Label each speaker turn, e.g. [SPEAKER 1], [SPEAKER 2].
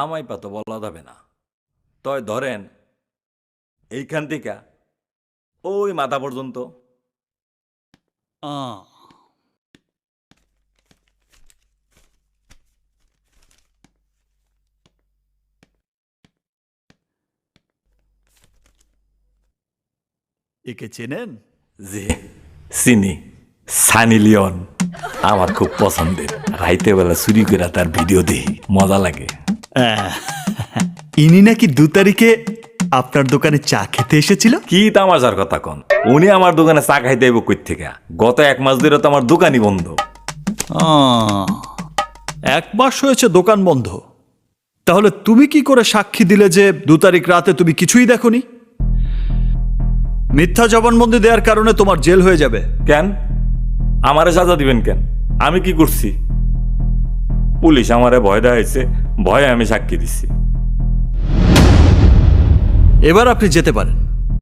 [SPEAKER 1] আমায় পা তো বলা যাবে না। তয় ধরেন এইখান থেকে ওই মাথা পর্যন্ত।
[SPEAKER 2] একে চেনেন?
[SPEAKER 1] জি চিনি, সানি লিওন। আমার খুব পছন্দের। রাইতে বেলা চুরি করে তার ভিডিও দেখি, মজা লাগে।
[SPEAKER 2] ইনি নাকি 2 তারিখে আপনার দোকানে চা খেতে এসেছিল।
[SPEAKER 1] কি তামাশার কথা কন? উনি আমার দোকানে চা খাইতে আইব কই থেকে? গত 1 মাস ধরে তো আমার দোকানই বন্ধ।
[SPEAKER 2] 1 মাস হয়েছে দোকান বন্ধ। তাহলে তুমি কি করে সাক্ষী দিলে যে 2 তারিখ রাতে তুমি কিছুই দেখোনি? মিথ্যা জবানবন্দি দেওয়ার কারণে তোমার জেল হয়ে যাবে।
[SPEAKER 1] কেন আমারে সাজা দিবেন কেন? আমি কি করছি? পুলিশ আমারে ভয় দেখাইছে, ভয়ে আমি সাক্ষী দিচ্ছি।
[SPEAKER 2] এবার আপনি যেতে পারেন।